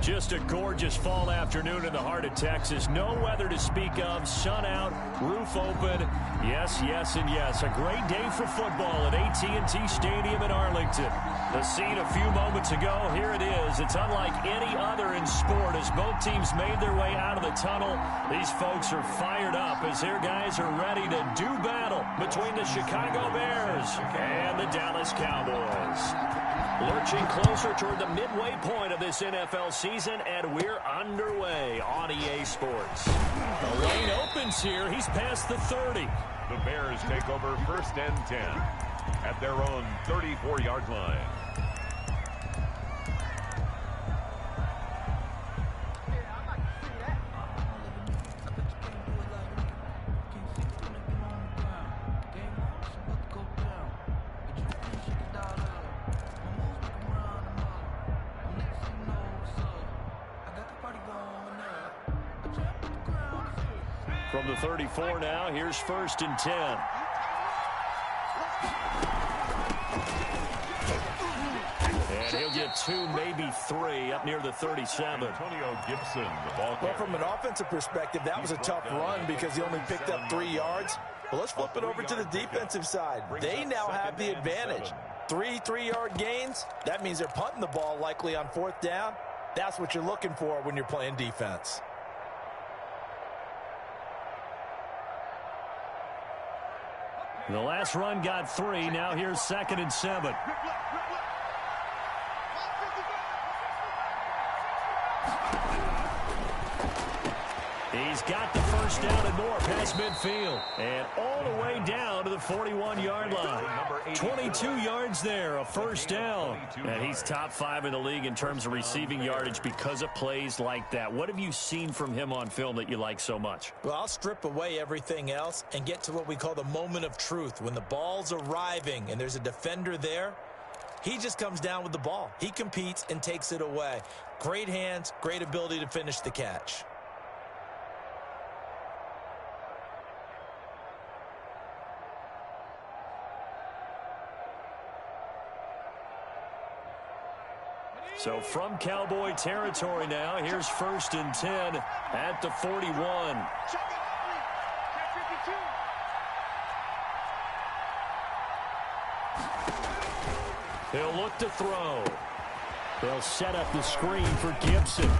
Just a gorgeous fall afternoon in the heart of Texas. No weather to speak of. Sun out, roof open. Yes, yes, and yes. A great day for football at AT&T Stadium in Arlington. The scene a few moments ago, here it is. It's unlike any other in sport as both teams made their way out of the tunnel. These folks are fired up as their guys are ready to do battle between the Chicago Bears and the Dallas Cowboys. Lurching closer toward the midway point of this NFL season, and we're underway on EA Sports. The lane opens here. He's past the 30. The Bears take over 1st and 10 at their own 34-yard line. From the 34 now, here's 1st and 10. And he'll get 2, maybe 3 up near the 37. Antonio Gibson, the ball carrier. Well, from an offensive perspective, that was a tough run because he only picked up 3 yards. Well, let's flip it over to the defensive side. They now have the advantage. 3 3-yard gains. That means they're punting the ball likely on 4th down. That's what you're looking for when you're playing defense. The last run got 3. Now here's 2nd and 7. He's got the first down and more past midfield. And all the way down to the 41-yard line. 22 yards there, a first down. And he's top 5 in the league in terms of receiving yardage because of plays like that. What have you seen from him on film that you like so much? Well, I'll strip away everything else and get to what we call the moment of truth. When the ball's arriving and there's a defender there, he just comes down with the ball. He competes and takes it away. Great hands, great ability to finish the catch. So from Cowboy territory now, here's 1st and 10 at the 41. They'll look to throw. They'll set up the screen for Gibson.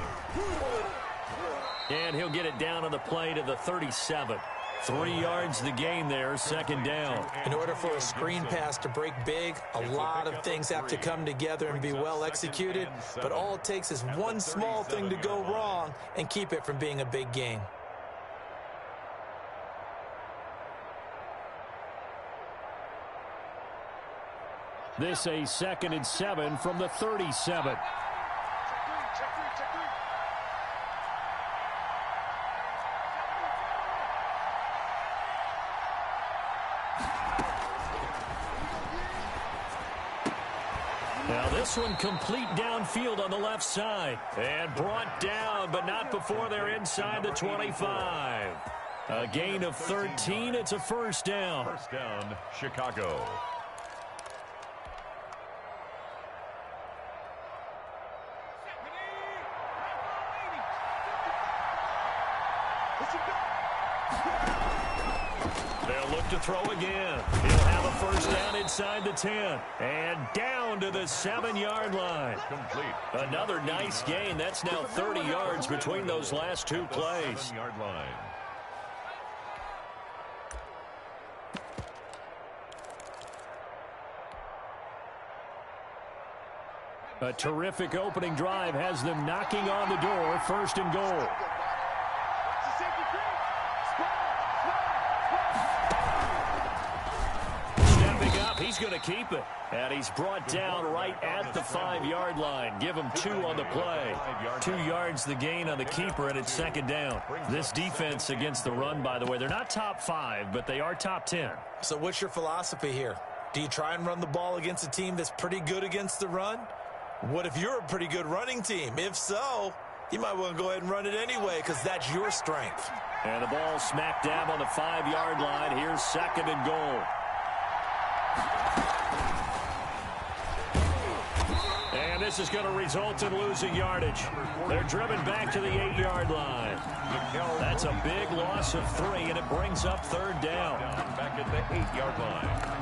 And he'll get it down on the play to the 37. 3 yards the gain there, 2nd down. In order for a screen pass to break big, a lot of things have to come together and be well executed, but all it takes is one small thing to go wrong and keep it from being a big gain. This a 2nd and 7 from the 37. Now this one complete downfield on the left side. And brought down, but not before they're inside the 25. A gain of 13. It's a first down. First down, Chicago. They'll look to throw again. He'll have a first down inside the 10. And down to the 7-yard line. Complete. Another nice gain. That's now 30 yards between those last 2 plays. 7-yard line. A terrific opening drive has them knocking on the door. 1st and goal. Stepping up, he's going to keep it. And he's brought down right at the 5-yard line. Give him 2 on the play. 2 yards the gain on the keeper, and it's 2nd down. This defense against the run, by the way, they're not top 5, but they are top 10. So what's your philosophy here? Do you try and run the ball against a team that's pretty good against the run? What if you're a pretty good running team? If so, you might want to go ahead and run it anyway because that's your strength. And the ball smack dab on the 5-yard line. Here's 2nd and goal. this is going to result in losing yardage. They're driven back to the 8-yard line. That's a big loss of 3, and it brings up third down. Back at the 8-yard line.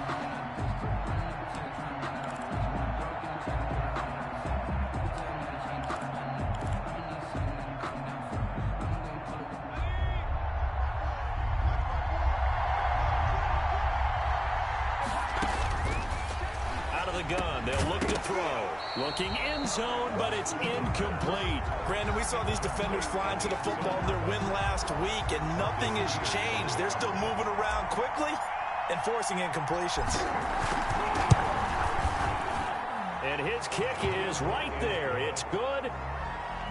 Gun. They'll look to throw. Looking end zone, but it's incomplete. Brandon, we saw these defenders flying to the football in their win last week, and nothing has changed. They're still moving around quickly and forcing incompletions. And his kick is right there. It's good.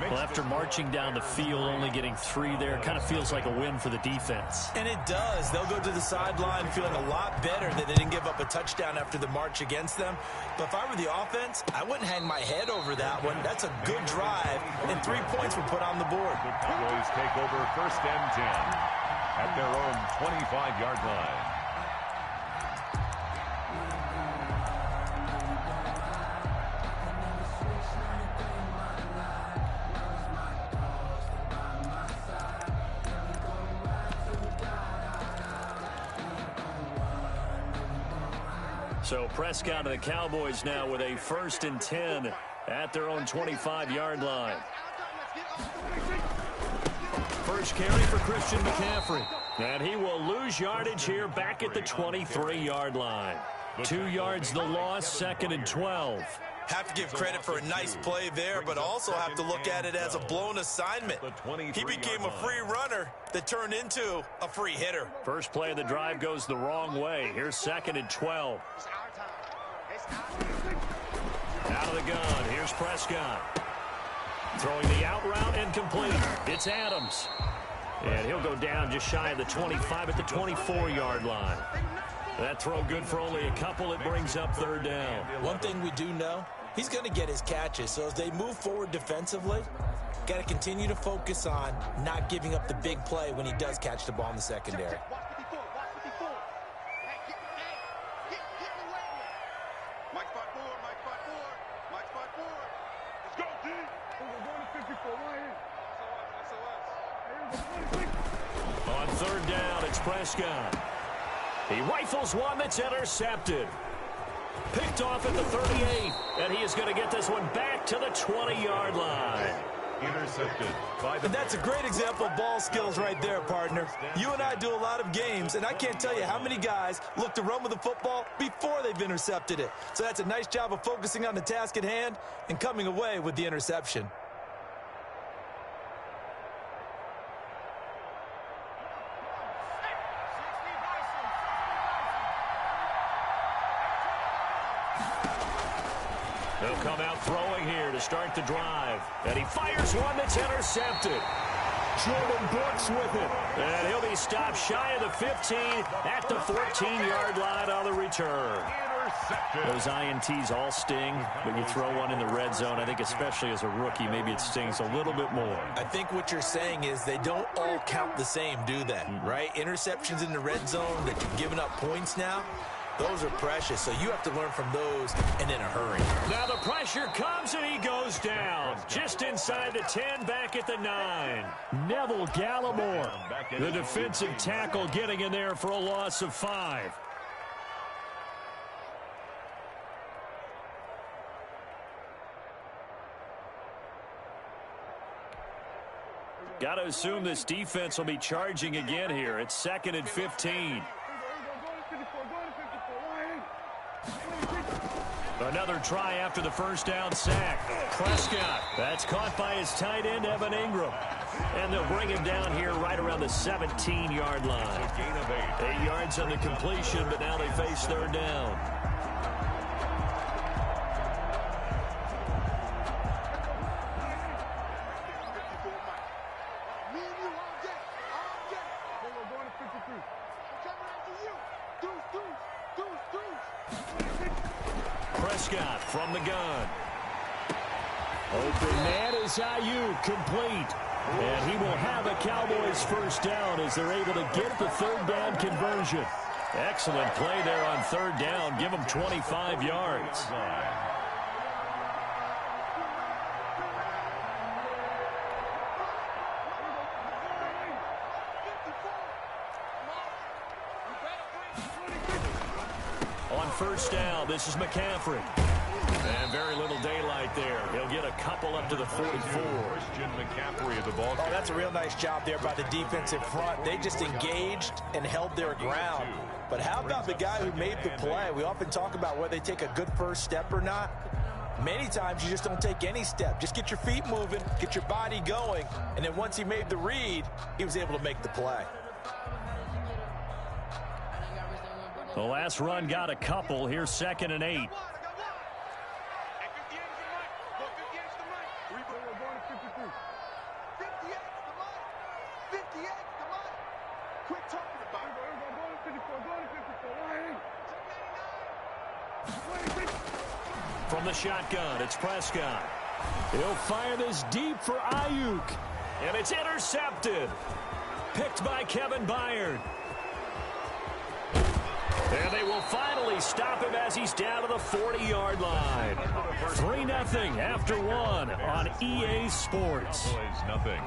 Well, after marching down the field, only getting 3 there, kind of feels like a win for the defense. And it does. They'll go to the sideline feeling a lot better that they didn't give up a touchdown after the march against them. But if I were the offense, I wouldn't hang my head over that one. That's a good drive, and 3 points were put on the board. The Cowboys take over 1st and 10 at their own 25-yard line. So Prescott and the Cowboys now with a 1st and 10 at their own 25-yard line. First carry for Christian McCaffrey. And he will lose yardage here back at the 23-yard line. 2 yards the loss, 2nd and 12. Have to give credit for a nice play there, but also have to look at it as a blown assignment. He became a free runner that turned into a free hitter. First play of the drive goes the wrong way. Here's 2nd and 12. Out of the gun. Here's Prescott. Throwing the out route incomplete. It's Adams. And he'll go down just shy of the 25 at the 24-yard line. That throw good for only a couple. It brings up third down. One thing we do know, he's going to get his catches. So as they move forward defensively, got to continue to focus on not giving up the big play when he does catch the ball in the secondary. On third down, it's Prescott. He rifles one that's intercepted. Picked off at the 38, and he is going to get this one back to the 20-yard line. Intercepted. And that's a great example of ball skills right there, partner. You and I do a lot of games, and I can't tell you how many guys look to run with the football before they've intercepted it. So that's a nice job of focusing on the task at hand and coming away with the interception. They'll come out throwing here to start the drive. And he fires one that's intercepted. Jordan Brooks with it. And he'll be stopped shy of the 15 at the 14-yard line on the return. Those INTs all sting, but you throw one in the red zone, I think especially as a rookie, maybe it stings a little bit more. I think what you're saying is they don't all count the same, do they? Right? Interceptions in the red zone that you're giving up points now, those are precious, so you have to learn from those and in a hurry. Now the pressure comes and he goes down. Just inside the 10, back at the 9. Neville Gallimore, the defensive tackle, getting in there for a loss of 5. Got to assume this defense will be charging again here. It's 2nd and 15. Another try after the first down sack. Prescott. That's caught by his tight end, Evan Ingram. And they'll bring him down here right around the 17-yard line. A gain of 8. 8 yards on the completion, but now they face third down. Prescott from the gun. Open man is Ayuk, complete. And he will have a Cowboys first down as they're able to get the third down conversion. Excellent play there on third down. Give them 25 yards. first down. This is McCaffrey. And very little daylight there. He'll get a couple up to the 44. Christian McCaffrey of the ball. Oh, that's a real nice job there by the defensive front. They just engaged and held their ground. But how about the guy who made the play? We often talk about whether they take a good first step or not. Many times you just don't take any step. Just get your feet moving, get your body going, and then once he made the read, he was able to make the play. The last run got a couple. Here's 2nd and 8. From the shotgun, it's Prescott. He'll fire this deep for Ayuk. And it's intercepted. Picked by Kevin Byard. And they will finally stop him as he's down to the 40-yard line. 3-0 after 1 on EA Sports. Nothing.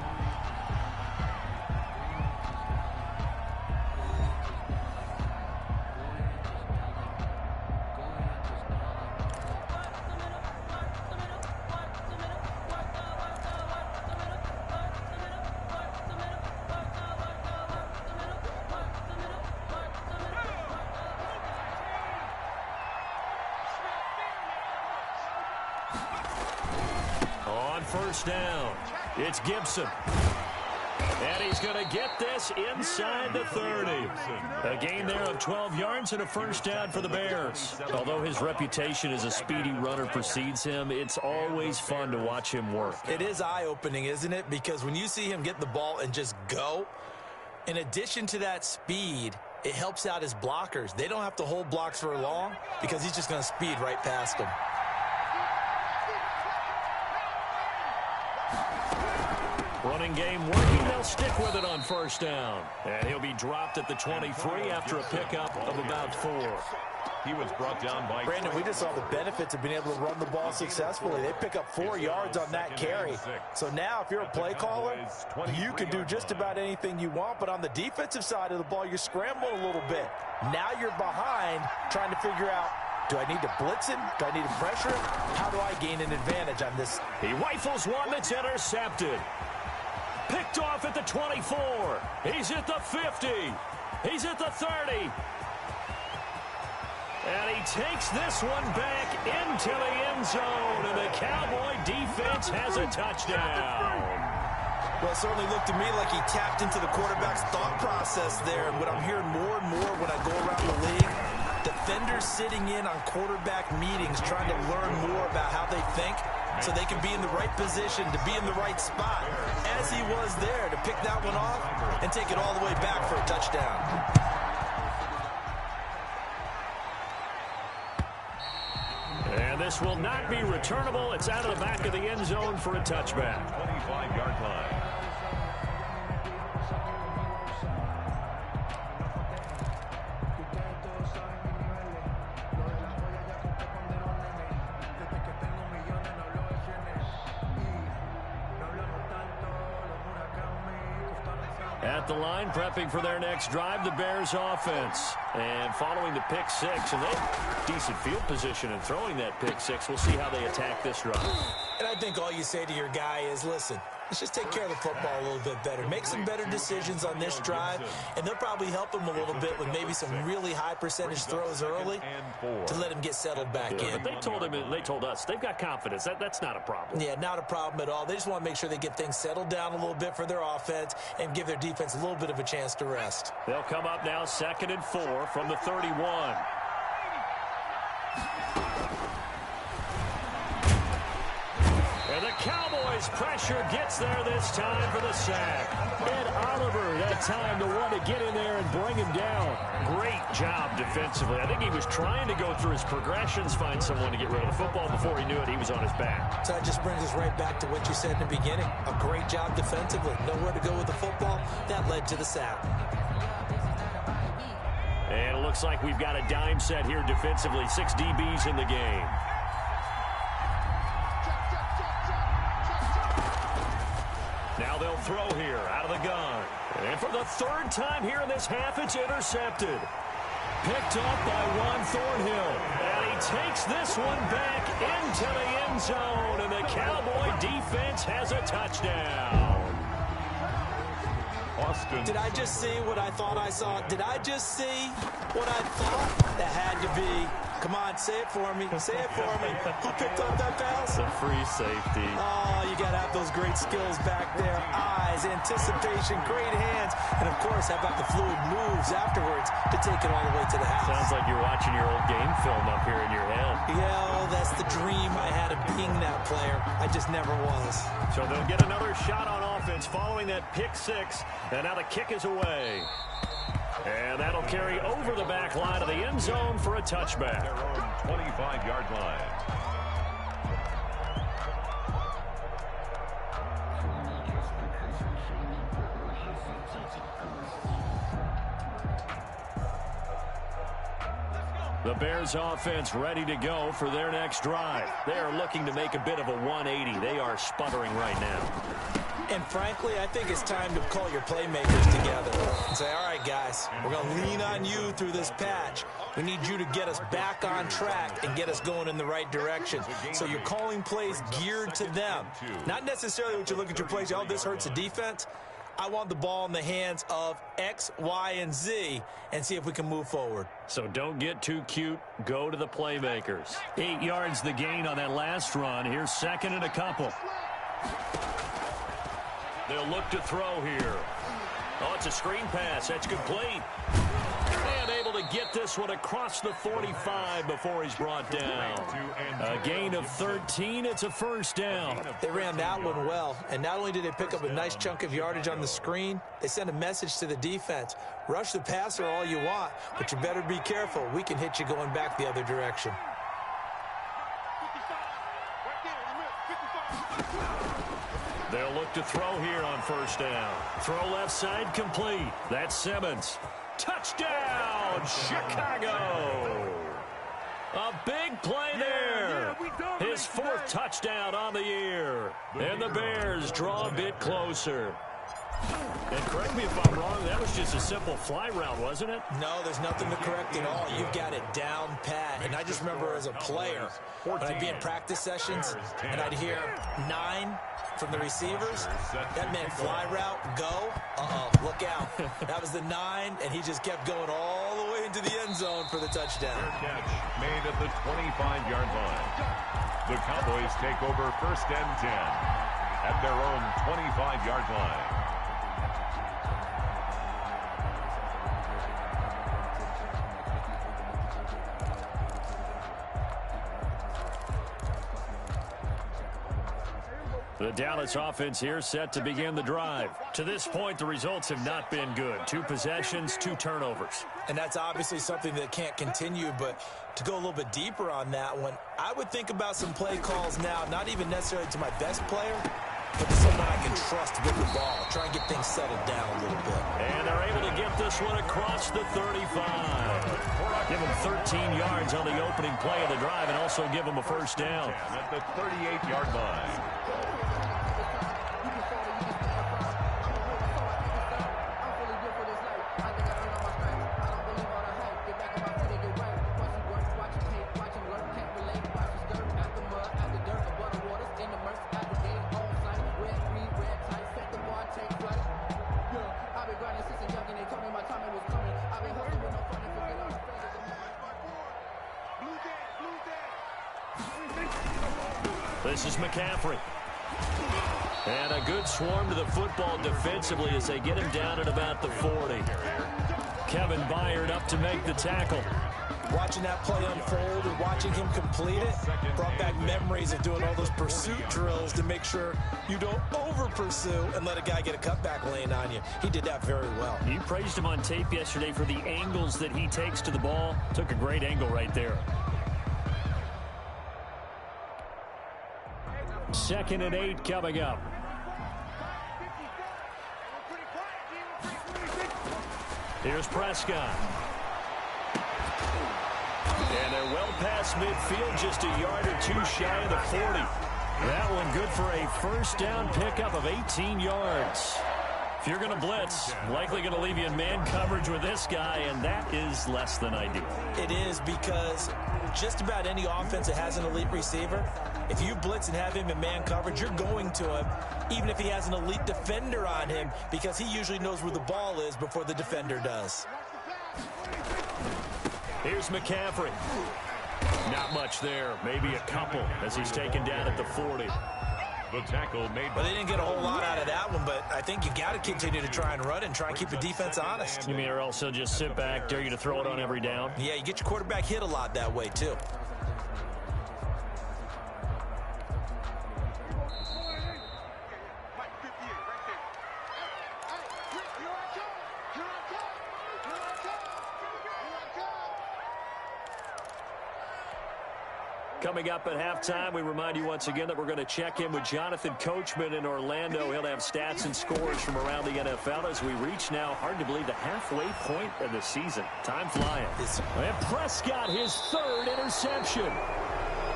First down. It's Gibson. And he's going to get this inside the 30. A gain there of 12 yards and a first down for the Bears. Although his reputation as a speedy runner precedes him, it's always fun to watch him work. It is eye-opening, isn't it? Because when you see him get the ball and just go, in addition to that speed, it helps out his blockers. They don't have to hold blocks for long because he's just going to speed right past them. Running game working. They'll stick with it on first down. And he'll be dropped at the 23 after a pickup of about 4. He was brought down by Brandon, we just saw the benefits of being able to run the ball successfully. They pick up 4 yards on that carry. So now if you're a play caller, you can do just about anything you want. But on the defensive side of the ball, you're scrambling a little bit. Now you're behind trying to figure out, do I need to blitz him? Do I need to pressure him? How do I gain an advantage on this? He rifles one that's intercepted. Picked off at the 24. He's at the 50. He's at the 30. And he takes this one back into the end zone. And the Cowboy defense has a touchdown. Well, it certainly looked to me like he tapped into the quarterback's thought process there. And what I'm hearing more and more when I go around the league, defenders sitting in on quarterback meetings trying to learn more about how they think so they can be in the right position to be in the right spot, as he was there to pick that one off and take it all the way back for a touchdown. And this will not be returnable. It's out of the back of the end zone for a touchback. 25-yard line. At the line, prepping for their next drive, the Bears offense. And following the pick six, and they have decent field position in throwing that pick six. We'll see how they attack this drive. And I think all you say to your guy is, listen, let's just take care of the football a little bit better. Make some better decisions on this drive, and they'll probably help him a little bit with maybe some really high percentage throws early to let him get settled back in. But they told him, they told us, they've got confidence. That's not a problem. Yeah, not a problem at all. They just want to make sure they get things settled down a little bit for their offense and give their defense a little bit of a chance to rest. They'll come up now 2nd and 4 from the 31. And the Cowboys' pressure gets there this time for the sack. Ed Oliver, that time to want to get in there and bring him down. Great job defensively. I think he was trying to go through his progressions, find someone to get rid of the football. Before he knew it, he was on his back. So that just brings us right back to what you said in the beginning. A great job defensively. Nowhere to go with the football. That led to the sack. And it looks like we've got a dime set here defensively. 6 DBs in the game. Now they'll throw here out of the gun. And for the 3rd time here in this half, it's intercepted. picked off by Juan Thornhill. And he takes this one back into the end zone. And the Cowboy defense has a touchdown. Austin. Did I just see what I thought I saw? Did I just see what I thought? That had to be. Come on, say it for me. Say it for me. Who picked up that pass? The free safety. Oh, you got to have those great skills back there. Eyes, anticipation, great hands. And, of course, how about the fluid moves afterwards to take it all the way to the house? Sounds like you're watching your old game film up here in your head. Yeah, that's the dream I had of being that player. I just never was. So they'll get another shot on offense following that pick six. And now the kick is away. And that'll carry over the back line of the end zone for a touchback. Their own 25-yard line. The Bears offense ready to go for their next drive. They are looking to make a bit of a 180. They are sputtering right now. And frankly, I think it's time to call your playmakers together and say, all right, guys, we're going to lean on you through this patch. We need you to get us back on track and get us going in the right direction. So you're calling plays geared to them. Not necessarily what you look at your plays, oh, this hurts the defense. I want the ball in the hands of X, Y, and Z and see if we can move forward. So don't get too cute. Go to the playmakers. 8 yards the gain on that last run. Here's second and a couple. They'll look to throw here. Oh, it's a screen pass. That's complete. And able to get this one across the 45 before he's brought down. A gain of 13. It's a first down. They ran that one well. And not only did they pick up a nice chunk of yardage on the screen, they sent a message to the defense. Rush the passer all you want, but you better be careful. We can hit you going back the other direction. They'll look to throw here on first down. Throw left side complete. That's Simmons. Touchdown, Chicago. A big play there. His fourth touchdown on the year. And the Bears draw a bit closer. And correct me if I'm wrong, that was just a simple fly route, wasn't it? No, there's nothing to correct at all. You've got it down pat. And I just remember as a player, when I'd be in practice sessions, and I'd hear 9 from the receivers, that meant fly route, go, look out. That was the 9, and he just kept going all the way into the end zone for the touchdown. Catch made at the 25-yard line. The Cowboys take over first and 10 at their own 25-yard line. The Dallas offense here set to begin the drive. To this point, the results have not been good. 2 possessions, 2 turnovers. And that's obviously something that can't continue, but to go a little bit deeper on that one, I would think about some play calls now, not even necessarily to my best player, but to someone I can trust with the ball. Try and get things settled down a little bit. And they're able to get this one across the 35. Give them 13 yards on the opening play of the drive and also give them a first down. At the 38-yard line. This is McCaffrey. And a good swarm to the football defensively as they get him down at about the 40. Kevin Byard up to make the tackle. Watching that play unfold and watching him complete it brought back memories of doing all those pursuit drills to make sure you don't over-pursue and let a guy get a cutback lane on you. He did that very well. You praised him on tape yesterday for the angles that he takes to the ball. Took a great angle right there. 2nd and 8 coming up. Here's Prescott. And they're well past midfield, just a yard or 2 shy of the 40. That one good for a first down pickup of 18 yards. If you're going to blitz, likely going to leave you in man coverage with this guy, and that is less than ideal. It is, because just about any offense that has an elite receiver, if you blitz and have him in man coverage, you're going to him, even if he has an elite defender on him, because he usually knows where the ball is before the defender does. Here's McCaffrey. Not much there, maybe a couple as he's taken down at the 40. The tackle made. Well, they didn't get a whole lot out of that one, but I think you got to continue to try and run and try and keep the defense honest. You mean, or else they'll just sit back, dare you to throw it on every down? Yeah, you get your quarterback hit a lot that way, too. Coming up at halftime, we remind you once again that we're going to check in with Jonathan Coachman in Orlando. He'll have stats and scores from around the NFL as we reach now, hard to believe, the halfway point of the season. Time flying. And Prescott, his third interception.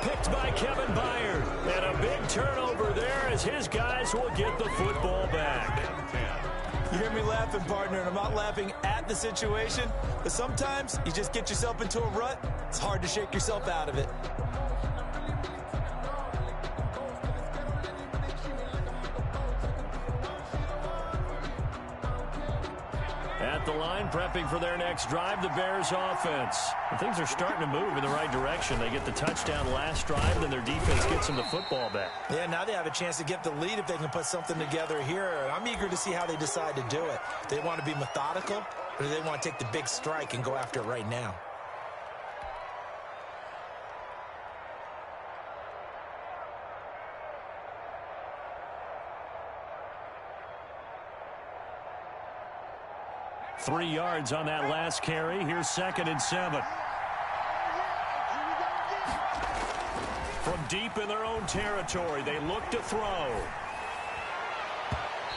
Picked by Kevin Byard. And a big turnover there as his guys will get the football back. You hear me laughing, partner, and I'm not laughing at the situation, but sometimes you just get yourself into a rut. It's hard to shake yourself out of it. At the line, prepping for their next drive, the Bears offense. And things are starting to move in the right direction. They get the touchdown last drive, then their defense gets them the football back. Yeah, now they have a chance to get the lead if they can put something together here. I'm eager to see how they decide to do it. Do they want to be methodical, or do they want to take the big strike and go after it right now? Three yards on that last carry. Here's 2nd and 7. From deep in their own territory, they look to throw.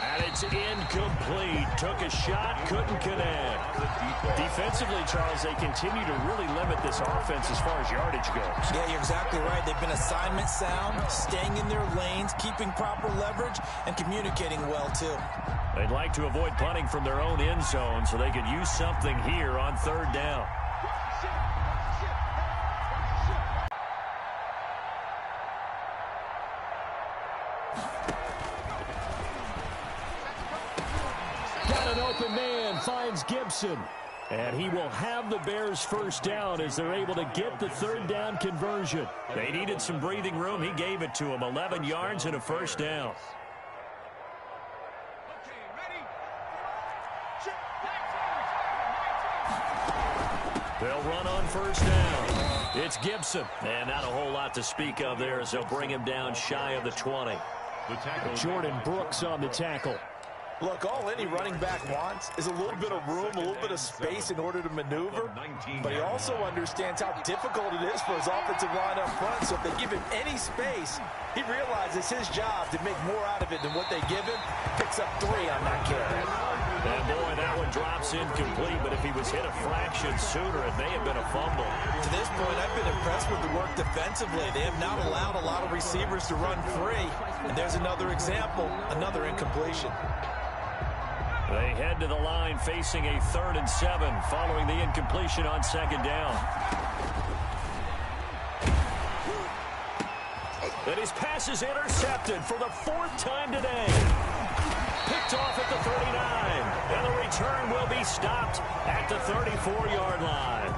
And it's incomplete. Took a shot, couldn't connect. Defensively, Charles, they continue to really limit this offense as far as yardage goes. Yeah, you're exactly right. They've been assignment sound, staying in their lanes, keeping proper leverage, and communicating well, too. They'd like to avoid punting from their own end zone so they could use something here on 3rd down. Got an open man, finds Gibson. And he will have the Bears' first down as they're able to get the 3rd down conversion. They needed some breathing room. He gave it to them. 11 yards and a first down. They'll run on 1st down. It's Gibson. And not a whole lot to speak of there as they'll bring him down shy of the 20. Jordan Brooks on the tackle. Look, all any running back wants is a little bit of room, a little bit of space in order to maneuver. But he also understands how difficult it is for his offensive line up front. So if they give him any space, he realizes his job to make more out of it than what they give him. Picks up 3 on that carry. And boy, that one drops incomplete, but if he was hit a fraction sooner, it may have been a fumble. To this point, I've been impressed with the work defensively. They have not allowed a lot of receivers to run free. And there's another example, another incompletion. They head to the line facing a 3rd and 7 following the incompletion on 2nd down. And his pass is intercepted for the 4th time today. Picked off at the 39. And the return will be stopped at the 34-yard line.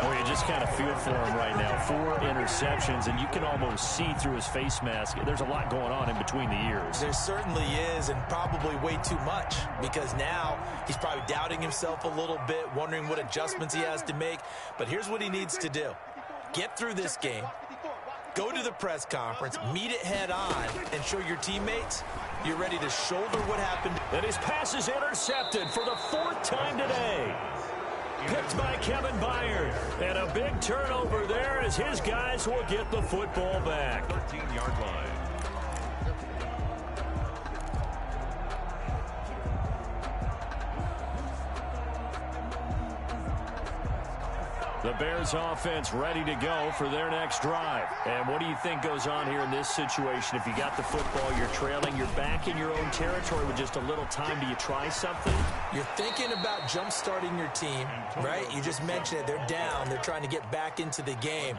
Well, you just kind of feel for him right now. 4 interceptions, and you can almost see through his face mask. There's a lot going on in between the ears. There certainly is, and probably way too much, because now he's probably doubting himself a little bit, wondering what adjustments he has to make. But here's what he needs to do. Get through this game, go to the press conference, meet it head on, and show your teammates you're ready to shoulder what happened. And his pass is intercepted for the 4th time today. Picked by Kevin Byard. And a big turnover there as his guys will get the football back. 13-yard line. The Bears offense ready to go for their next drive. And what do you think goes on here in this situation? If you got the football, you're trailing, you're back in your own territory with just a little time. Do you try something? You're thinking about jump-starting your team, right? You just mentioned it. They're down. They're trying to get back into the game.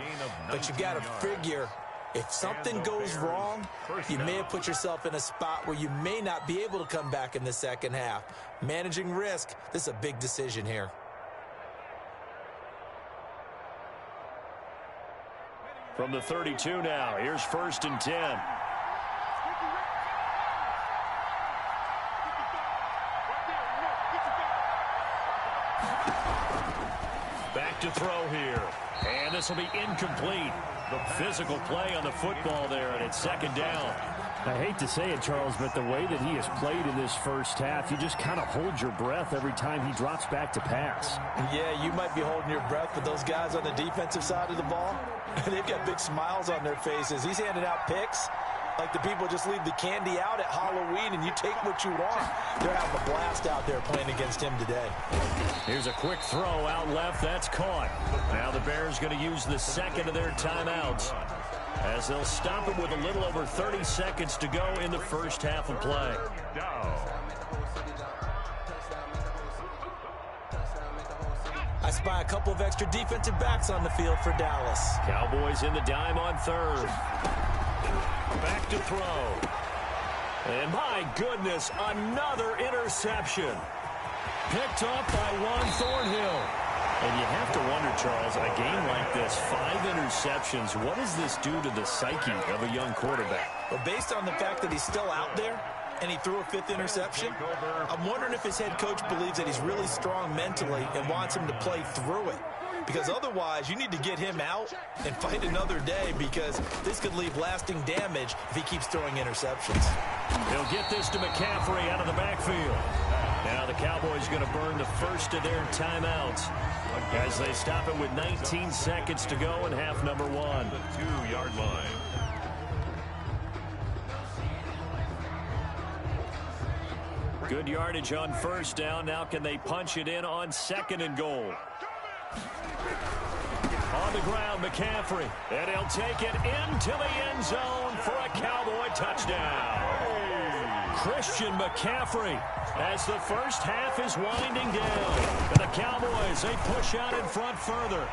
But you got to figure, if something goes wrong, you may have put yourself in a spot where you may not be able to come back in the second half. Managing risk, this is a big decision here. From the 32 now, here's 1st and 10. Back to throw here. And this will be incomplete. The physical play on the football there, and it's 2nd down. I hate to say it, Charles, but the way that he has played in this first half, you just kind of hold your breath every time he drops back to pass. Yeah, you might be holding your breath, but those guys on the defensive side of the ball, they've got big smiles on their faces. He's handing out picks like the people just leave the candy out at Halloween and you take what you want. They're having a blast out there playing against him today. Here's a quick throw out left. That's caught. Now the Bears going to use the 2nd of their timeouts as they'll stop it with a little over 30 seconds to go in the first half of play. I spy a couple of extra defensive backs on the field for Dallas. Cowboys in the dime on 3rd. Back to throw. And my goodness, another interception. Picked up by Juan Thornhill. And you have to wonder, Charles, a game like this, 5 interceptions, what does this do to the psyche of a young quarterback? Well, based on the fact that he's still out there and he threw a 5th interception, I'm wondering if his head coach believes that he's really strong mentally and wants him to play through it. Because otherwise, you need to get him out and fight another day, because this could leave lasting damage if he keeps throwing interceptions. They'll get this to McCaffrey out of the backfield. Now the Cowboys going to burn the first of their timeouts as they stop it with 19 seconds to go in half number 1. The 2-yard line. Good yardage on 1st down. Now can they punch it in on 2nd and goal? On the ground, McCaffrey. And he'll take it into the end zone for a Cowboy touchdown. Christian McCaffrey as the first half is winding down. And the Cowboys, they push out in front further.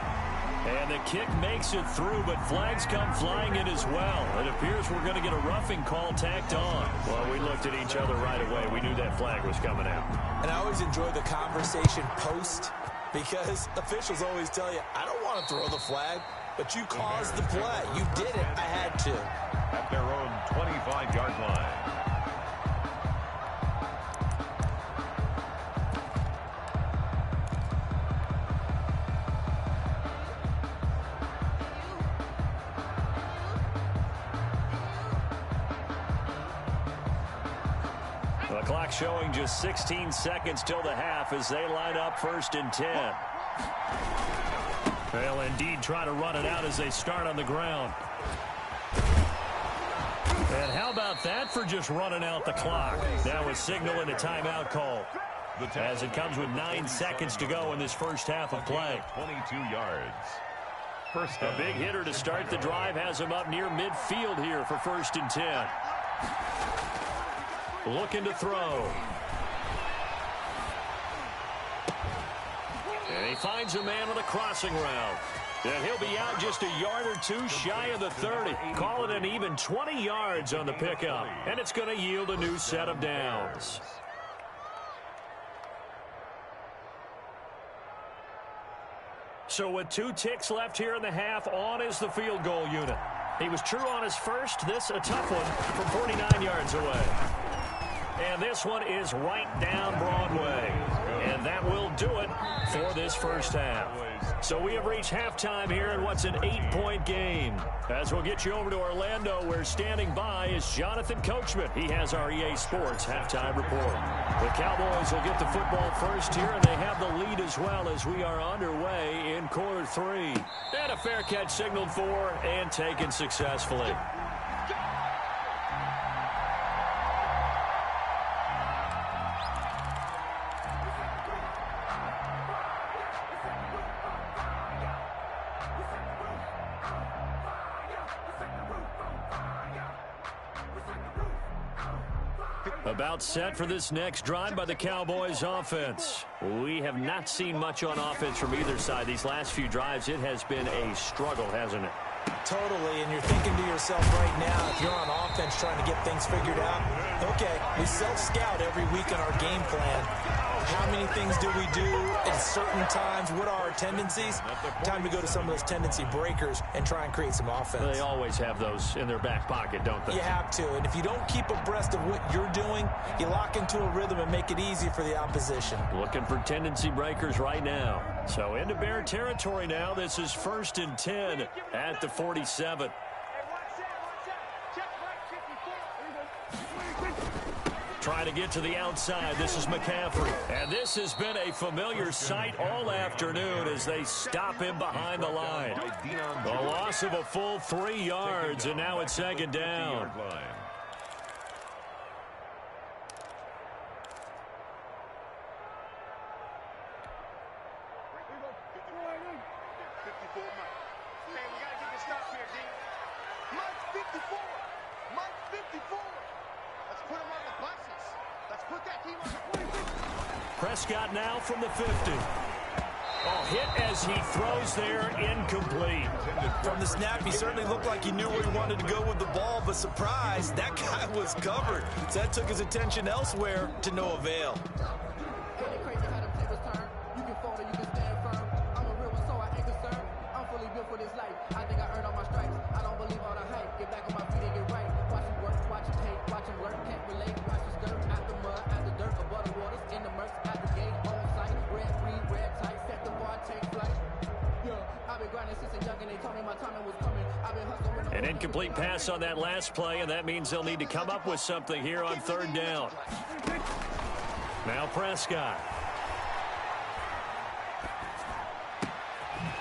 And the kick makes it through, but flags come flying in as well. It appears we're going to get a roughing call tacked on. Well, we looked at each other right away. We knew that flag was coming out. And I always enjoy the conversation post, because officials always tell you, I don't want to throw the flag, but you caused the play. You did it. I had to. At their own 25-yard line. The clock showing just 16 seconds till the half as they line up 1st and 10. They'll indeed try to run it out as they start on the ground. And how about that for just running out the clock? Now a signal and a timeout call as it comes with 9 seconds to go in this first half of play. 22 yards. First A big hitter to start the drive has him up near midfield here for 1st and 10. Looking to throw. And he finds a man on the crossing route. And he'll be out just a yard or two shy of the 30. Call it an even 20 yards on the pickup. And it's going to yield a new set of downs. So with 2 ticks left here in the half, on is the field goal unit. He was true on his first. This a tough one from 49 yards away. And this one is right down Broadway. And that will do it for this first half. So we have reached halftime here in what's an 8-point game. As we'll get you over to Orlando, where standing by is Jonathan Coachman. He has our EA Sports halftime report. The Cowboys will get the football first here, and they have the lead as well as we are underway in quarter 3. And a fair catch signaled for and taken successfully. About set for this next drive by the Cowboys offense. We have not seen much on offense from either side. These last few drives, it has been a struggle, hasn't it? Totally, and you're thinking to yourself right now, if you're on offense trying to get things figured out, okay, we self-scout every week in our game plan. How many things do we do at certain times? What are our tendencies? Time to go to some of those tendency breakers and try and create some offense. They always have those in their back pocket, don't they? You have to, and if you don't keep abreast of what you're doing, you lock into a rhythm and make it easy for the opposition. Looking for tendency breakers right now. So into Bear territory now. This is 1st and 10 at the 47. Trying to get to the outside. This is McCaffrey. And this has been a familiar sight all afternoon as they stop him behind the line. A loss of a full 3 yards, and now it's 2nd down. Prescott now from the 50. Oh, hit as he throws there, incomplete. From the snap, he certainly looked like he knew where he wanted to go with the ball, but surprise, that guy was covered. So that took his attention elsewhere to no avail. An incomplete pass on that last play, and that means they'll need to come up with something here on 3rd down. Now Prescott.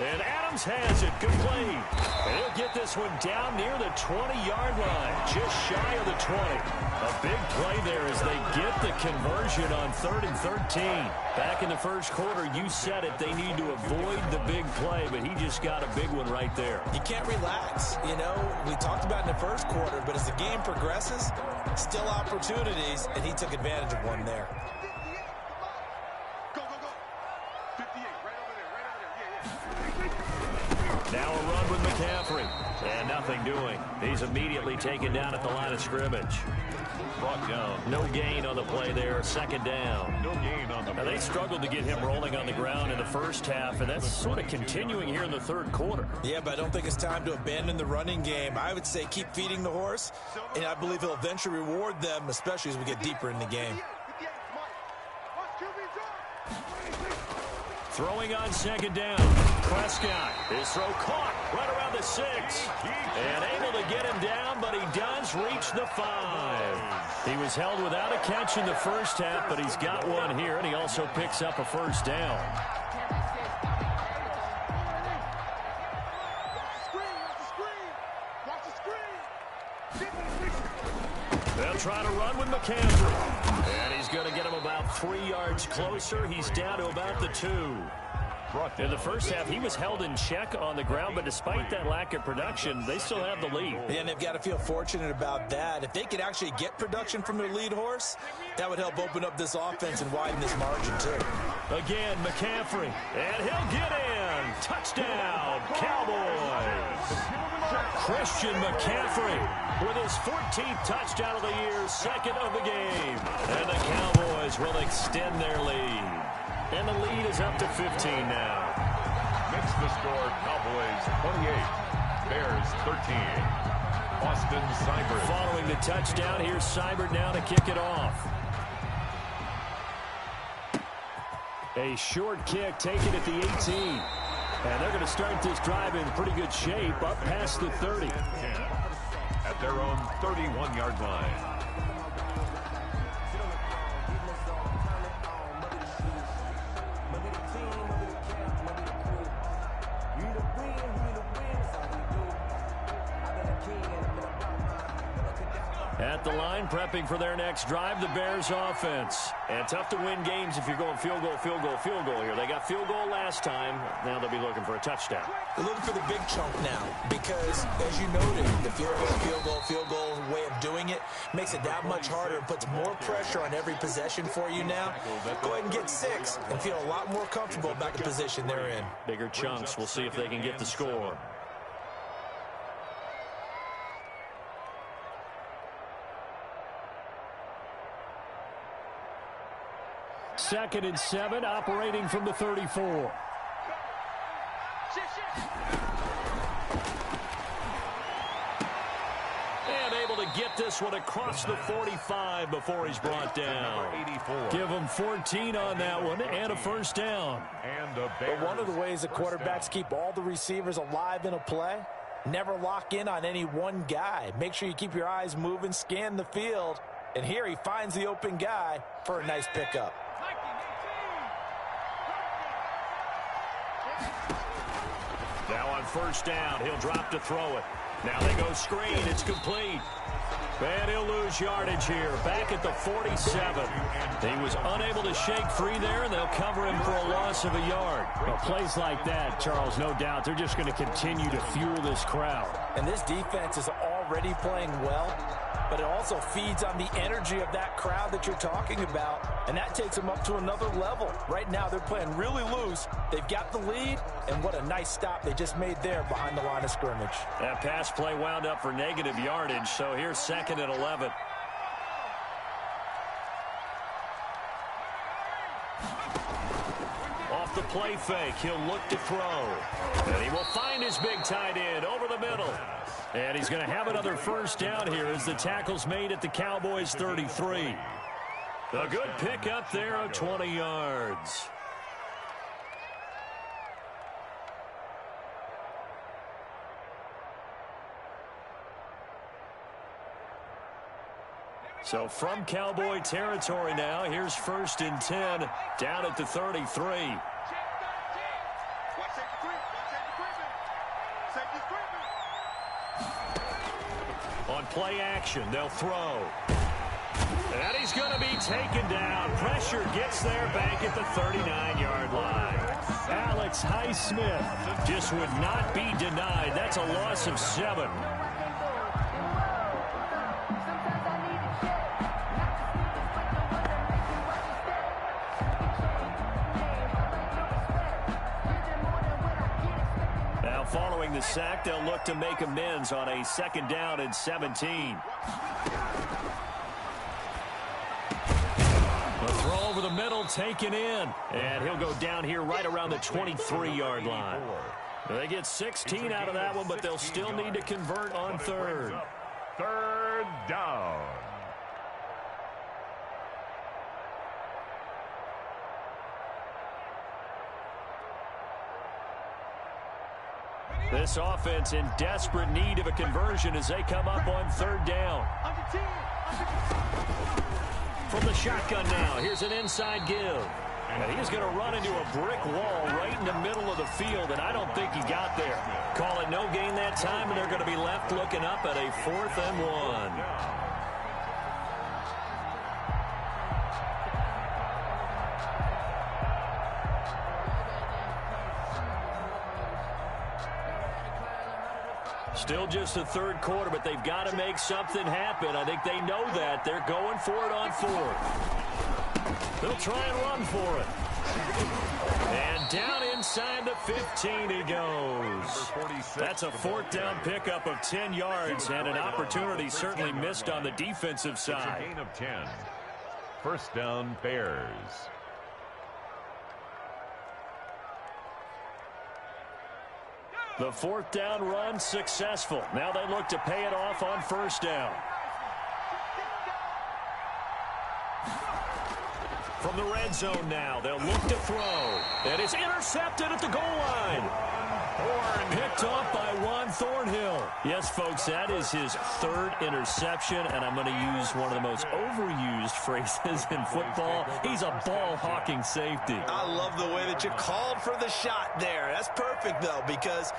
And Adams has it complete. And he'll get this one down near the 20-yard line, just shy of the 20. A big play there as they get the conversion on 3rd and 13. Back in the first quarter, you said it, they need to avoid the big play, but he just got a big one right there. You can't relax. You know, we talked about in the first quarter, but as the game progresses, still opportunities, and he took advantage of one there. Now a run with McCaffrey. And nothing doing. He's immediately taken down at the line of scrimmage. Brought down. No gain on the play there. 2nd down. No gain on the play. Now, they struggled to get him rolling on the ground in the first half, and that's sort of continuing here in the 3rd quarter. Yeah, but I don't think it's time to abandon the running game. I would say keep feeding the horse, and I believe he'll eventually reward them, especially as we get deeper in the game. Throwing on 2nd down. Prescott. His throw caught right around the 6. And able to get him down, but he does reach the 5. He was held without a catch in the first half, but he's got one here, and he also picks up a 1st down. They'll try to run with McCaffrey. And he's going to get him about 3 yards closer. He's down to about the 2. In the first half, he was held in check on the ground, but despite that lack of production, they still have the lead. And they've got to feel fortunate about that. If they could actually get production from their lead horse, that would help open up this offense and widen this margin, too. Again, McCaffrey, and he'll get in. Touchdown, Cowboys. Christian McCaffrey with his 14th touchdown of the year, 2nd of the game. And the Cowboys will extend their lead. And the lead is up to 15 now. Makes the score Cowboys 28, Bears 13. Austin Seibert. Following the touchdown, here's Seibert now to kick it off. A short kick taken at the 18. And they're going to start this drive in pretty good shape, up past the 30. At their own 31-yard line. At the line, prepping for their next drive, the Bears offense. And tough to win games if you're going field goal, field goal, field goal here. They got field goal last time. Now they'll be looking for a touchdown. They're looking for the big chunk now because, as you noted, the field goal way of doing it makes makes it that much harder and puts more pressure on every possession for you now. Go ahead and get 6 and feel a lot more comfortable about the position they're in. Bigger chunks. We'll see if they can get the score. Second and 7, operating from the 34. And able to get this one across the 45 before he's brought down. Give him 14 on that one and a first down. But one of the ways the quarterbacks keep all the receivers alive in a play, never lock in on any one guy. Make sure you keep your eyes moving, scan the field, and here he finds the open guy for a nice pickup. Now on first down, he'll drop to throw it. Now they go screen. It's complete. And he'll lose yardage here. Back at the 47. He was unable to shake free there, and they'll cover him for a loss of a yard. Well, plays like that, Charles, no doubt, they're just going to continue to fuel this crowd. And this defense is already playing well, but it also feeds on the energy of that crowd that you're talking about, and that takes them up to another level. Right now, they're playing really loose. They've got the lead, and what a nice stop they just made there behind the line of scrimmage. That pass play wound up for negative yardage, so here's second and 11. Off the play fake, he'll look to throw. And he will find his big tight end over the middle. And he's going to have another first down here as the tackle's made at the Cowboys' 33. A good pickup there of 20 yards. So from Cowboy territory now, here's first and 10 down at the 33. On play action, they'll throw. And he's going to be taken down. Pressure gets there back at the 39-yard line. Alex Highsmith just would not be denied. That's a loss of 7. Following the sack, they'll look to make amends on a second down and 17. The throw over the middle taken in. And he'll go down here right around the 23-yard line. They get 16 out of that one, but they'll still need to convert on third. Third down. This offense in desperate need of a conversion as they come up on third down. From the shotgun now, here's an inside give. And he's going to run into a brick wall right in the middle of the field, and I don't think he got there. Call it no gain that time, and they're going to be left looking up at a 4th and 1. Still just the third quarter, but they've got to make something happen. I think they know that. They're going for it on 4th. They'll try and run for it. And down inside the 15 he goes. That's a 4th down pickup of 10 yards and an opportunity certainly missed on the defensive side. It's a gain of 10. First down, Bears. The 4th down run successful. Now they look to pay it off on first down. From the red zone now, they'll look to throw. And it's intercepted at the goal line. Picked off by Juan Thornhill. Yes, folks, that is his 3rd interception, and I'm going to use one of the most overused phrases in football. He's a ball-hawking safety. I love the way that you called for the shot there. That's perfect, though, because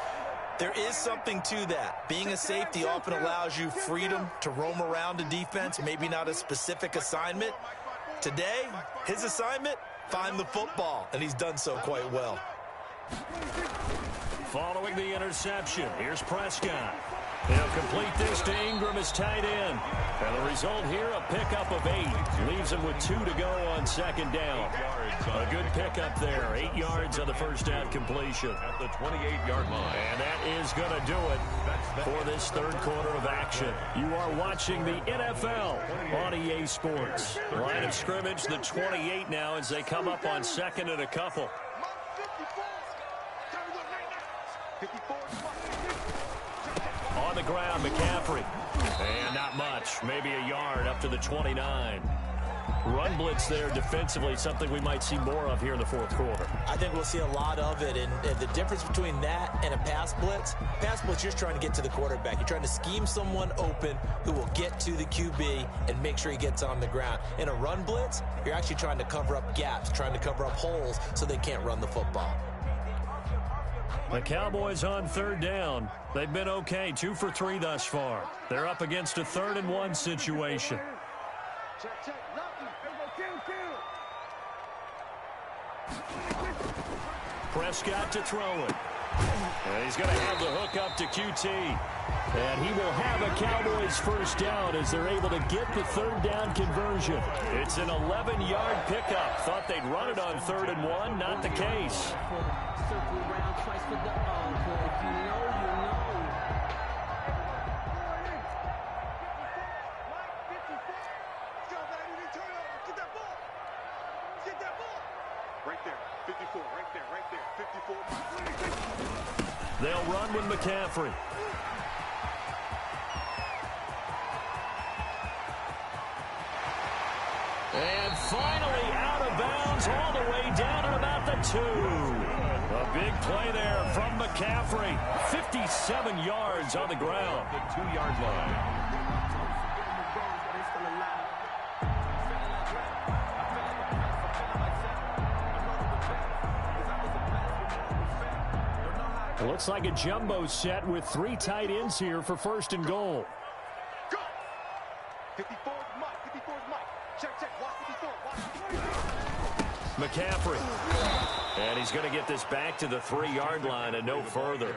there is something to that. Being a safety often allows you freedom to roam around a defense, maybe not a specific assignment. Today, his assignment, find the football, and he's done so quite well. Following the interception, here's Prescott. He'll complete this to Ingram as tight end. And the result here, a pickup of 8. Leaves him with 2 to go on second down. A good pickup there. 8 yards on the first down completion. At the 28-yard line. And that is going to do it for this third quarter of action. You are watching the NFL on EA Sports. Line of scrimmage, the 28 now as they come up on second and a couple. On the ground, McCaffrey. And not much. Maybe a yard up to the 29. Run blitz there defensively, something we might see more of here in the fourth quarter. I think we'll see a lot of it, and the difference between that and a pass blitz, you're just trying to get to the quarterback. You're trying to scheme someone open who will get to the QB and make sure he gets on the ground. In a run blitz, you're actually trying to cover up gaps, trying to cover up holes so they can't run the football. The Cowboys on third down. They've been okay, 2 for 3 thus far. They're up against a 3rd and 1 situation. Prescott to throw it. And he's going to have the hook up to QT. And he will have a Cowboys first down as they're able to get the third down conversion. It's an 11-yard pickup. Thought they'd run it on 3rd and 1. Not the case. They'll run with McCaffrey. And finally out of bounds all the way down at about the 2. A big play there from McCaffrey. 57 yards on the ground. The 2-yard line. It looks like a jumbo set with 3 tight ends here for 1st and goal. Go. 54 is Mike. 54 is Mike. Check. Watch 54. Watch. McCaffrey. And he's going to get this back to the 3-yard line and no further.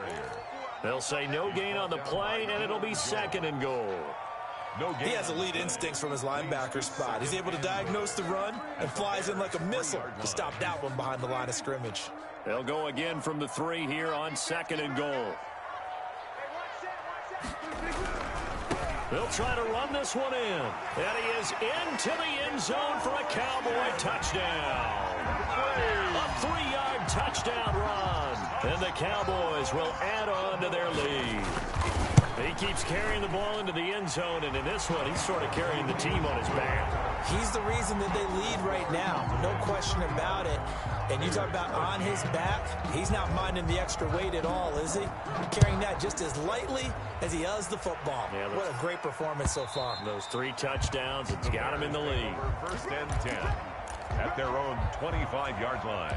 They'll say no gain on the play, and it'll be 2nd and goal. He has elite instincts from his linebacker spot. He's able to diagnose the run and flies in like a missile to stop that one behind the line of scrimmage. They'll go again from the 3 here on 2nd and goal. They'll try to run this one in. And he is into the end zone for a Cowboy touchdown. A 3-yard touchdown run. And the Cowboys will add on to their lead. He keeps carrying the ball into the end zone, and in this one, he's sort of carrying the team on his back. He's the reason that they lead right now. No question about it. And you talk about on his back, he's not minding the extra weight at all, is he? Carrying that just as lightly as he does the football. Yeah, what a great performance so far. Those 3 touchdowns, it's got him in the lead. 1st and 10 at their own 25-yard line.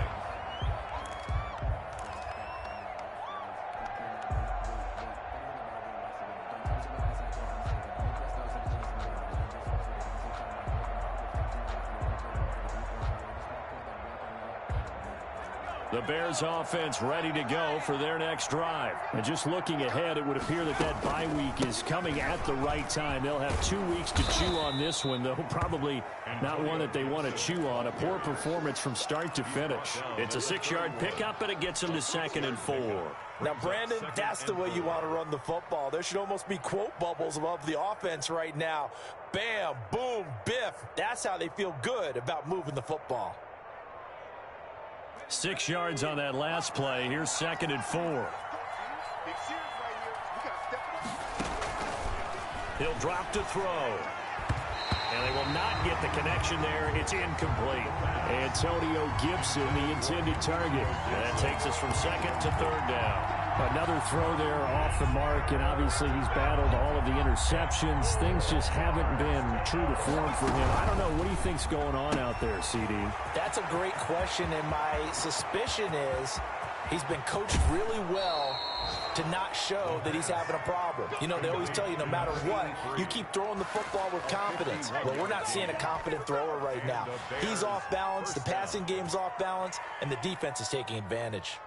The Bears offense ready to go for their next drive. And just looking ahead, it would appear that bye week is coming at the right time. They'll have 2 weeks to chew on this one, though probably not one that they want to chew on. A poor performance from start to finish. It's a 6-yard pickup, and it gets them to 2nd and 4. Now, Brandon, that's the way you want to run the football. There should almost be quote bubbles above the offense right now. Bam, boom, biff. That's how they feel good about moving the football. 6 yards on that last play. Here's 2nd and 4. He'll drop to throw. And they will not get the connection there. It's incomplete. Antonio Gibson, the intended target. And that takes us from 2nd to 3rd down. Another throw there off the mark, and obviously he's battled all of the interceptions. Things just haven't been true to form for him. I don't know. What do you think's going on out there, CD? That's a great question, and my suspicion is he's been coached really well to not show that he's having a problem. You know, they always tell you no matter what, you keep throwing the football with confidence. Well, we're not seeing a confident thrower right now. He's off balance, the passing game's off balance, and the defense is taking advantage.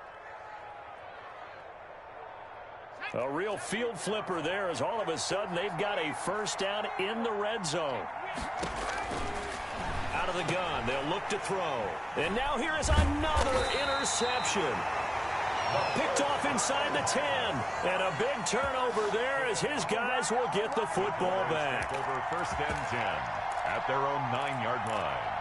A real field flipper there as all of a sudden they've got a first down in the red zone. Out of the gun, they'll look to throw. And now here is another interception. Picked off inside the 10. And a big turnover there as his guys will get the football back. Over first and 10 at their own 9-yard line.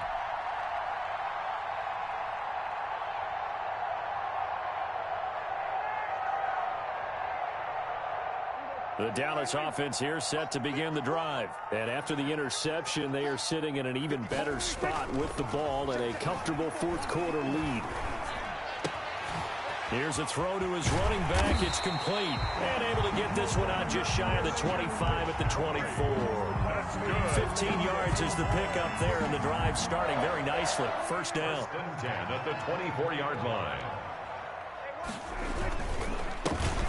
The Dallas offense here set to begin the drive. And after the interception, they are sitting in an even better spot with the ball and a comfortable fourth-quarter lead. Here's a throw to his running back. It's complete. And able to get this one out just shy of the 25 at the 24. 15 yards is the pickup there, and the drive starting very nicely. First down. First and 10 at the 24-yard line.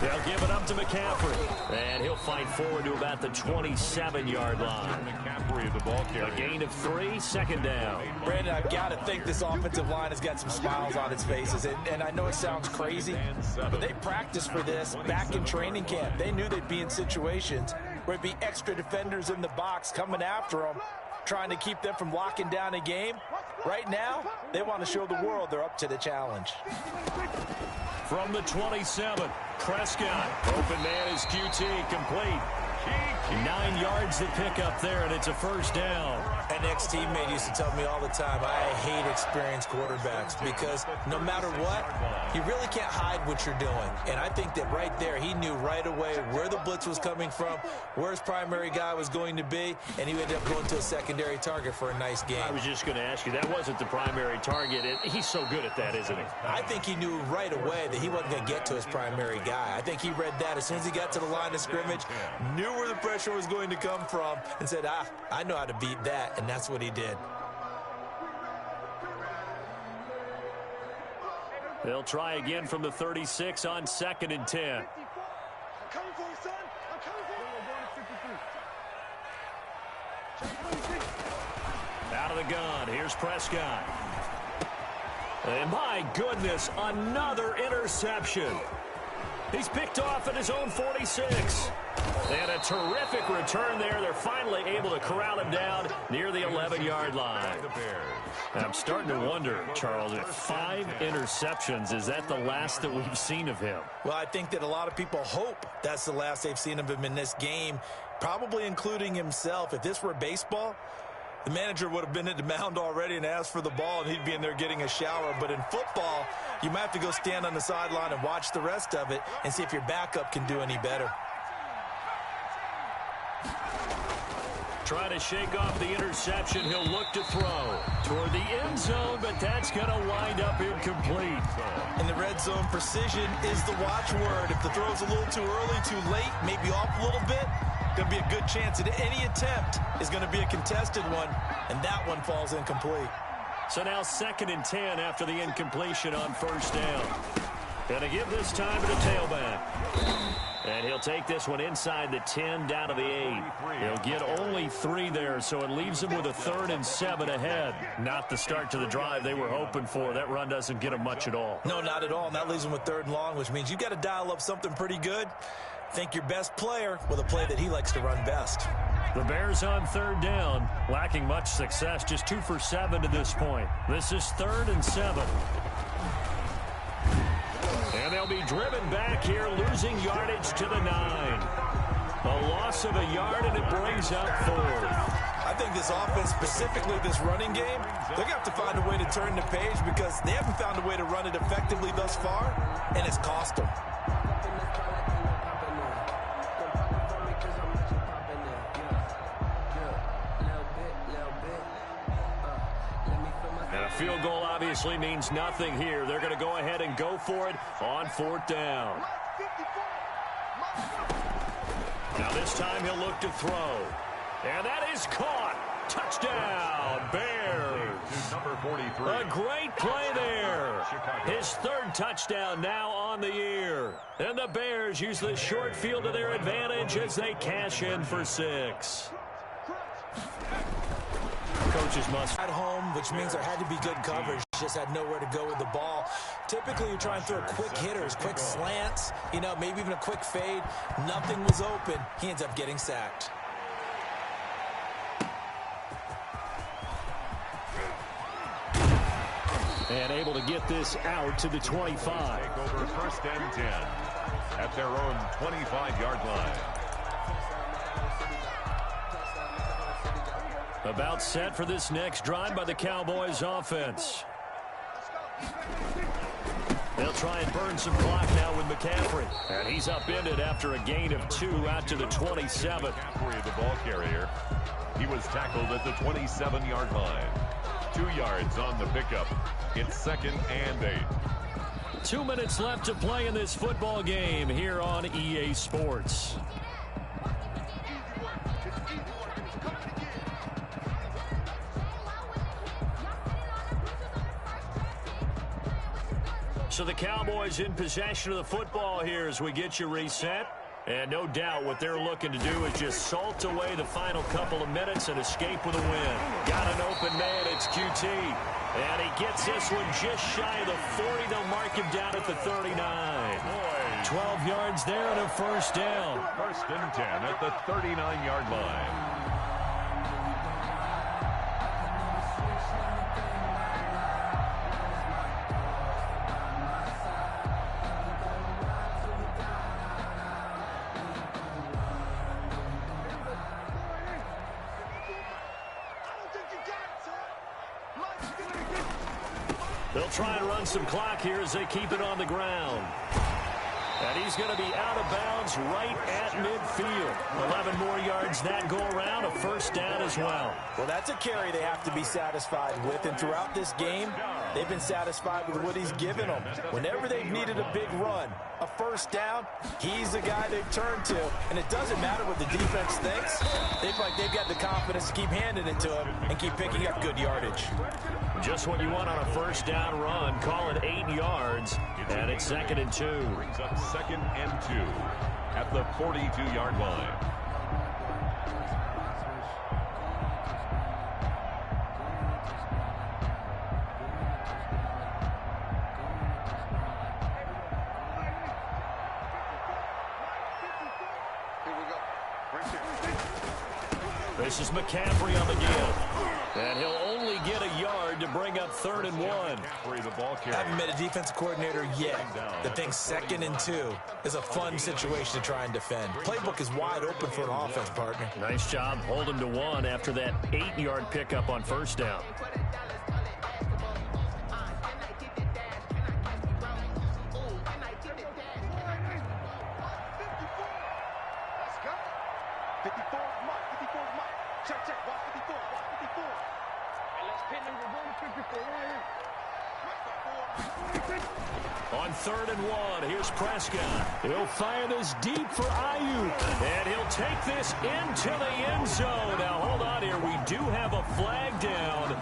They'll give it up to McCaffrey. And he'll fight forward to about the 27-yard line. McCaffrey, the ball carrier. A gain of 3, second down. Brandon, I've got to think this offensive line has got some smiles on its faces. And I know it sounds crazy, but they practiced for this back in training camp. They knew they'd be in situations where it'd be extra defenders in the box coming after them, trying to keep them from locking down a game. Right now, they want to show the world they're up to the challenge. From the 27, Prescott. Open man is QT, complete. 9 yards to pick up there, and it's a first down. An ex-teammate used to tell me all the time, I hate experienced quarterbacks because no matter what, you really can't hide what you're doing. And I think that right there, he knew right away where the blitz was coming from, where his primary guy was going to be, and he ended up going to a secondary target for a nice game. I was just going to ask you, that wasn't the primary target. He's so good at that, isn't he? I think he knew right away that he wasn't going to get to his primary guy. I think he read that as soon as he got to the line of scrimmage, knew where the pressure was going to come from, and said, I know how to beat that, and that's what he did. They'll try again from the 36 on 2nd and 10. I'm coming for you, son. I'm coming for you. Out of the gun, here's Prescott. And my goodness, another interception. He's picked off at his own 46. And a terrific return there. They're finally able to corral him down near the 11-yard line. I'm starting to wonder, Charles, if 5 interceptions, is that the last that we've seen of him? Well, I think that a lot of people hope that's the last they've seen of him in this game, probably including himself. If this were baseball, the manager would have been at the mound already and asked for the ball, and he'd be in there getting a shower. But in football, you might have to go stand on the sideline and watch the rest of it and see if your backup can do any better. Trying to shake off the interception. He'll look to throw toward the end zone, but that's going to wind up incomplete. In the red zone, precision is the watchword. If the throw's a little too early, too late, maybe off a little bit, going to be a good chance that any attempt is going to be a contested one, and that one falls incomplete. So now 2nd and 10 after the incompletion on first down. Going to give this time to the tailback. And he'll take this one inside the 10 down to the 8. He'll get only 3 there, so it leaves him with a 3rd and 7 ahead. Not the start to the drive they were hoping for. That run doesn't get him much at all. No, not at all. And that leaves him with 3rd and long, which means you've got to dial up something pretty good. Think your best player with a play that he likes to run best. The Bears on 3rd down, lacking much success, just 2 for 7 to this point. This is 3rd and 7. And they'll be driven back here, losing yardage to the 9. A loss of a yard, and it brings up 4th. I think this offense, specifically this running game, they're going to have to find a way to turn the page because they haven't found a way to run it effectively thus far, and it's cost them. And a field goal obviously means nothing here. They're going to go ahead and go for it on 4th down. Now this time he'll look to throw. And that is caught. Touchdown, Bears. Number 43. A great play there. His 3rd touchdown now on the year. And the Bears use the short field to their advantage as they cash in for 6. Coaches must At home, which means there had to be good coverage. just had nowhere to go with the ball. Typically, you're trying to throw quick hitters, quick slants, maybe even a quick fade. Nothing was open. He ends up getting sacked. And able to get this out to the 25. Take over first and 10 at their own 25-yard line. About set for this next drive by the Cowboys offense. They'll try and burn some clock now with McCaffrey. And he's upended after a gain of 2 out to the 27. McCaffrey, the ball carrier. He was tackled at the 27-yard line. 2 yards on the pickup. It's 2nd and 8. 2 minutes left to play in this football game here on EA Sports. So the Cowboys in possession of the football here as we get you reset. And no doubt what they're looking to do is just salt away the final couple of minutes and escape with a win. Got an open man, it's QT. And he gets this one just shy of the 40. They'll mark him down at the 39. 12 yards there and a first down. 1st and 10 at the 39-yard line. They'll try and run some clock here as they keep it on the ground. And he's going to be out of bounds right at midfield. 11 more yards that go around, a first down as well. Well, that's a carry they have to be satisfied with. And throughout this game, they've been satisfied with what he's given them. Whenever they've needed a big run, a first down, he's the guy they've turned to. And it doesn't matter what the defense thinks. They feel like they've got the confidence to keep handing it to him and keep picking up good yardage. Just what you want on a first down run. Call it 8 yards, and it's 2nd and 2. Brings up 2nd and 2 at the 42-yard line. This is McCaffrey on the give. And he'll only get a yard to bring up 3rd and 1. McCaffrey, the ball carrier. Haven't met a defensive coordinator yet that thinks 2nd and 2 is a fun situation to try and defend. Playbook is wide open for an offense, partner. Nice job holding to 1 after that 8-yard pickup on first down. On 3rd and 1, here's Prescott. He'll fire this deep for Ayuk. And he'll take this into the end zone. Now, hold on here. We do have a flag down.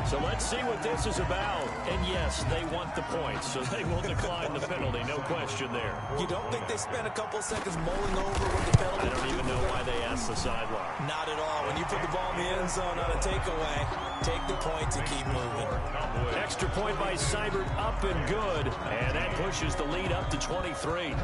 So let's see what this is about. And yes, they want the points, so they will decline the penalty. No question there. You don't think they spent a couple seconds mulling over what the penalty? I don't even know why they asked the sideline. Not at all. When you put the ball in the end zone on a takeaway, take the points and keep moving. Extra point by Seibert, up and good. And that pushes the lead up to 23.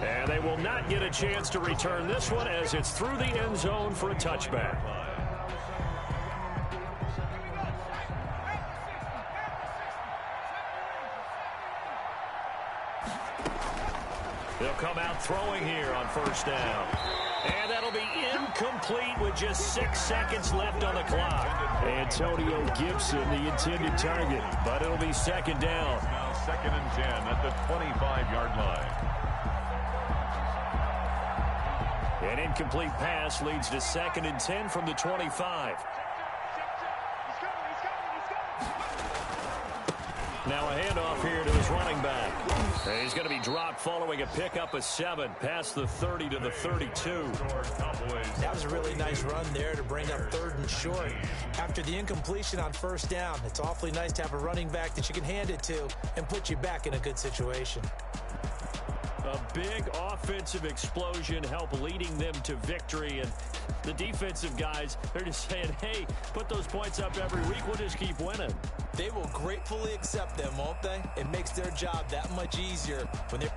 And they will not get a chance to return this one as it's through the end zone for a touchback. They'll come out throwing here on first down. And that'll be incomplete with just 6 seconds left on the clock. Antonio Gibson, the intended target, but it'll be 2nd down. Now 2nd and 10 at the 25-yard line. An incomplete pass leads to 2nd and 10 from the 25. Now a handoff here to his running back. And he's going to be dropped following a pickup of 7 past the 30 to the 32. That was a really nice run there to bring up 3rd and short. After the incompletion on first down, it's awfully nice to have a running back that you can hand it to and put you back in a good situation. A big offensive explosion help leading them to victory. And the defensive guys, they're just saying, hey, put those points up every week. We'll just keep winning. They will gratefully accept them, won't they? It makes their job that much easier when they're